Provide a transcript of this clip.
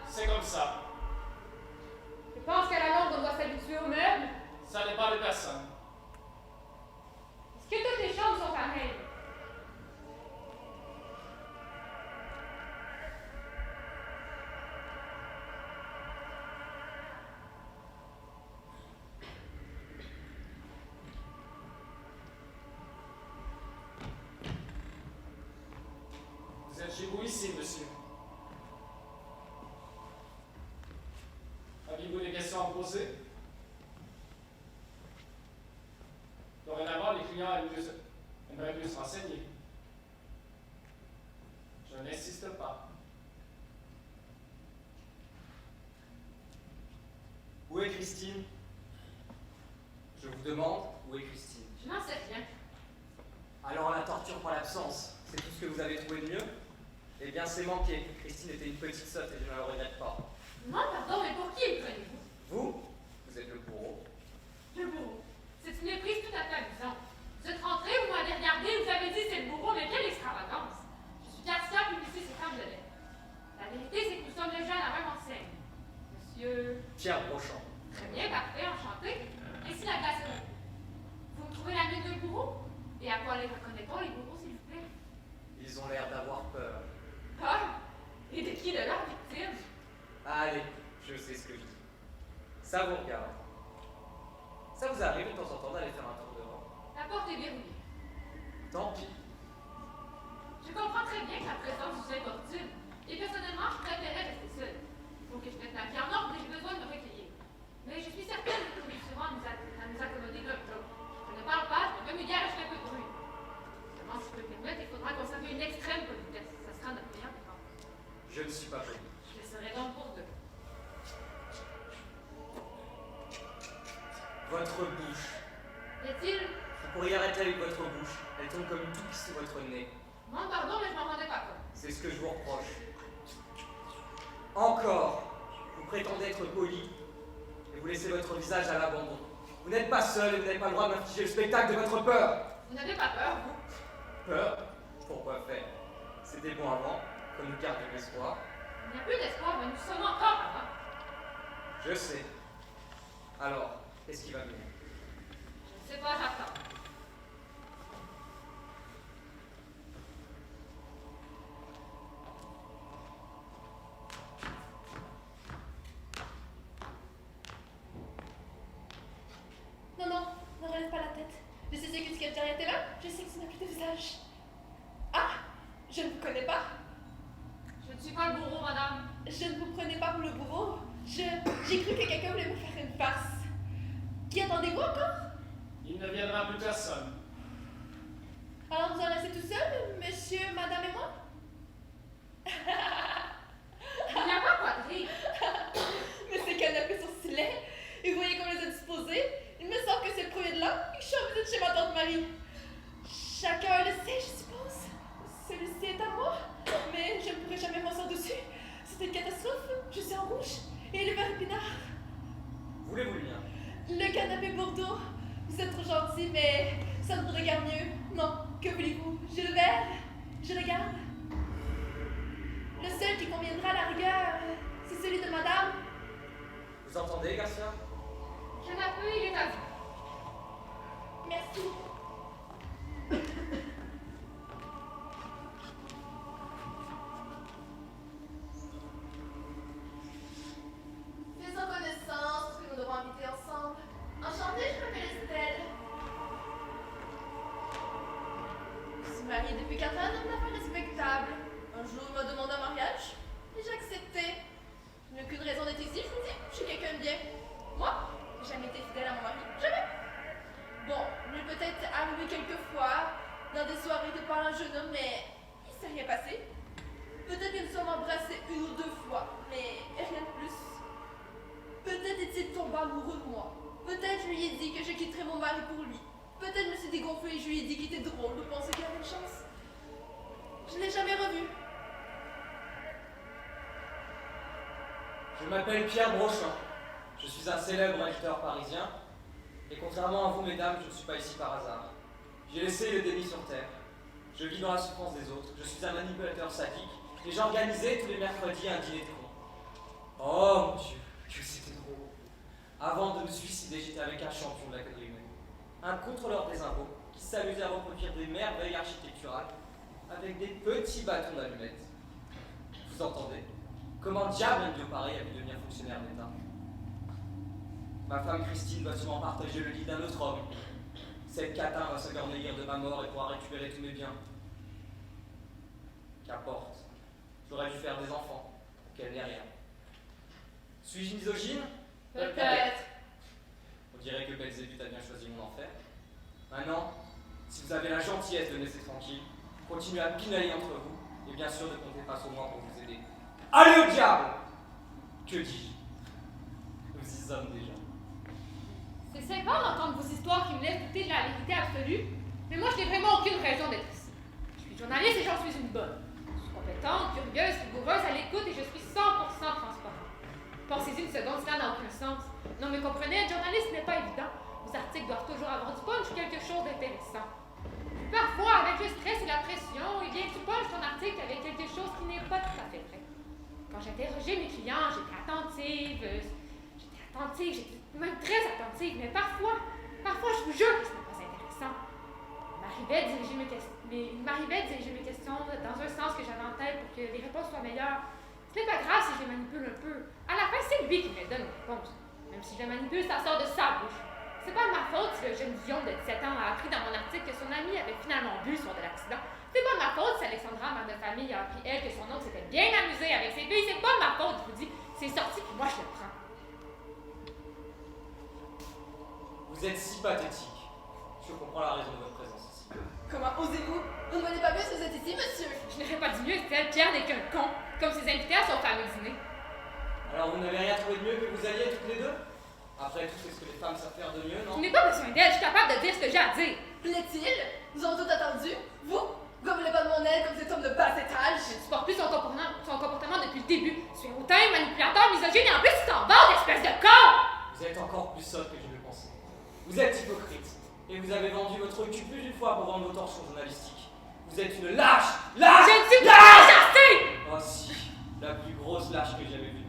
C'est comme ça. Je pense qu'à la longue, on doit s'habituer aux meubles. Ça dépend de personne. Est-ce que toutes les chambres sont pareilles? Vous êtes chez vous ici, monsieur. Avez-vous des questions à me poser? Dorénavant, les clients aimeraient mieux se renseigner. Je n'insiste pas. Où est Christine? Je vous demande, où est Christine? Je n'en sais rien. Alors la torture par l'absence, c'est tout ce que vous avez trouvé de mieux? Eh bien c'est manqué. Christine était une petite sotte et je ne le regrette pas. Non, pardon, mais pour qui me prenez-vous? Vous? Vous êtes le bourreau. Le bourreau. C'est une méprise tout à fait amusante. Vous êtes rentré, vous m'avez regardé, vous avez dit c'est le bourreau, mais quelle extravagance! Je suis Garcia, publiciste et femme de lettres. La vérité, c'est que nous sommes déjà à la même enseigne. Monsieur. Pierre Brochant. Très bien, parfait, enchanté. Ici la glacerie. Vous me trouvez la nuit de bourreau? Et à quoi les reconnaît-on, les bourreaux, s'il vous plaît? Ils ont l'air d'avoir peur. Peur? Et de qui? De leur victime? Allez, je sais ce que je dis. Ça vous regarde. Ça vous arrive de temps en temps d'aller faire un tour dehors? La porte est verrouillée. Tant pis. Je comprends très bien que la présence vous importune. Et personnellement, je préférerais rester seule. Il faut que je mette ma vie en ordre et j'ai besoin de me recueillir. Mais je suis certaine que nous réussirons à nous accommoder l'un de l'autre. Je ne parle pas, je me gare et je fais un peu de bruit. Seulement, si je peux me permettre, il faudra conserver une extrême politesse. Ça sera notre meilleure défense. Je ne suis pas poli. Je le serai donc pour deux. Votre bouche. Y a-t-il... Vous pourriez arrêter avec votre bouche. Elle tombe comme une touche sous votre nez. Non, pardon, mais je m'en rendais pas compte. C'est ce que je vous reproche. Encore, vous prétendez être poli et vous laissez votre visage à l'abandon. Vous n'êtes pas seul et vous n'avez pas le droit de m'infliger le spectacle de votre peur. Vous n'avez pas peur, vous? Peur? Pourquoi faire? C'était bon avant, comme nous gardions l'espoir. Il n'y a plus d'espoir, mais nous sommes encore avant. Je sais. Alors, qu'est-ce qui va venir? Je ne sais pas, j'attends. Non, non, ne relève pas la tête. Je sais ce que tu caches derrière tes mains. Je sais que tu n'as plus de visage. Ah, je ne vous connais pas. Je ne suis pas le bourreau, madame. Je ne vous prenais pas pour le bourreau. J'ai cru que quelqu'un voulait me faire une farce. Qui attendez-vous encore? Il ne viendra plus personne. Alors vous en restez tout seul, monsieur, madame et moi? Il n'y a pas quoi de rire. Mais ces canapés sont si laids. Et vous voyez comment les a disposés? Il me semble que c'est le premier de l'an et que je suis en visite chez ma tante Marie. Chacun le sait, je suppose. Celui-ci est à moi, mais je ne pourrai jamais m'asseoir dessus. C'est une catastrophe. Je suis en rouge et le verre épinard. Voulez-vous le mien? Le canapé Bordeaux. Vous êtes trop gentil, mais ça ne me regarde mieux. Non, que voulez-vous? J'ai le verre, je le garde. Le seul qui conviendra à la rigueur, c'est celui de madame. Vous entendez, Garcia? Canapé, il est à vous. Merci. Faisons connaissance, que nous devons habiter ensemble. Enchantée, je m'appelle Estelle. Je suis mariée depuis 4 ans à un homme d'affaires respectable. Un jour, il m'a demandé un mariage et j'ai accepté. Je n'ai aucune raison d'être ici, je vous dis, je suis quelqu'un de bien. Moi, j'ai jamais été fidèle à mon mari. Jamais. Bon, il est peut-être arrivé quelques fois dans des soirées de par un jeune homme, mais il ne s'est rien passé. Peut-être que nous sommes embrassés 1 ou 2 fois, mais rien de plus. Peut-être est-il tombé amoureux de moi. Peut-être je lui ai dit que je quitterais mon mari pour lui. Peut-être me suis dégonflée et je lui ai dit qu'il était drôle de penser qu'il avait une chance. Je ne l'ai jamais revu. Je m'appelle Pierre Brochant. Je suis un célèbre éditeur parisien. Et contrairement à vous, mesdames, je ne suis pas ici par hasard. J'ai laissé le déni sur terre. Je vis dans la souffrance des autres. Je suis un manipulateur sadique. Et j'ai organisé tous les mercredis un dîner de cons. des merveilles architecturales avec des petits bâtons d'allumettes. Vous entendez? Comment diable un dieu pareil a pu devenir fonctionnaire d'État? Ma femme Christine va sûrement partager le lit d'un autre homme. Cette catin va s'aguernailler de ma mort et pourra récupérer tous mes biens. Qu'importe. J'aurais dû faire des enfants pour qu'elle n'ait rien. Suis-je misogyne? Peut-être. On dirait que Belzébuth a bien choisi mon enfer. Maintenant, si vous avez la gentillesse de me laisser tranquille, continuez à pinailler entre vous, et bien sûr ne comptez pas sur moi pour vous aider. Allez au diable! Que dis-je? Nous y sommes déjà. C'est sympa d'entendre vos histoires qui me laissent douter de la vérité absolue, mais moi je n'ai vraiment aucune raison d'être ici. Je suis journaliste et j'en suis une bonne. Je suis compétente, curieuse, rigoureuse, à l'écoute et je suis 100% transparente. Pensez-y une seconde, cela n'a aucun sens. Non mais comprenez, être journaliste n'est pas évident. Vos articles doivent toujours avoir du punch ou quelque chose d'intéressant. Parfois, avec le stress et la pression, eh bien tu punches ton article avec quelque chose qui n'est pas tout à fait vrai. Quand j'interrogeais mes clients, j'étais attentive, j'étais même très attentive, mais parfois, je vous jure que ce n'est pas intéressant. Il m'arrivait de diriger mes questions dans un sens que j'avais en tête pour que les réponses soient meilleures. Ce n'est pas grave si je les manipule un peu. À la fin, c'est lui qui me donne les réponses. Même si je le manipule, ça sort de sa bouche. C'est pas ma faute si le jeune Guillaume de 17 ans a appris dans mon article que son ami avait finalement bu le soir de l'accident. C'est pas ma faute si Alexandra, mère de famille, a appris elle que son oncle s'était bien amusé avec ses filles. C'est pas ma faute, je vous dis. C'est sorti puis moi je le prends. Vous êtes si pathétique. Je comprends la raison de votre présence ici. Comment osez-vous? Vous ne voulez pas mieux si vous êtes ici, monsieur? Je n'aurais pas dit mieux, Estelle. Pierre n'est qu'un con, comme ses invités à son fameux dîner. Alors vous n'avez rien trouvé de mieux que vous alliez toutes les deux? Après tout, c'est ce que les femmes savent faire de mieux, Je non? n'ai pas besoin d'aide, je suis capable de dire ce que j'ai à dire. Plaît-il? Nous avons tout attendu? Vous? Vous ne voulez pas de mon aide comme cet homme de bas étage? Je ne supporte plus son comportement depuis le début. Je suis hautain, manipulateur, misogyne et en plus tu t'en vas, espèce de con! Vous êtes encore plus sotte que je le pensais. Vous êtes hypocrite. Et vous avez vendu votre cul plus d'une fois pour vendre vos torchons journalistiques. Vous êtes une lâche! Lâche! Je ne suis lâche! pas chassée! Oh si, la plus grosse lâche que j'avais vue.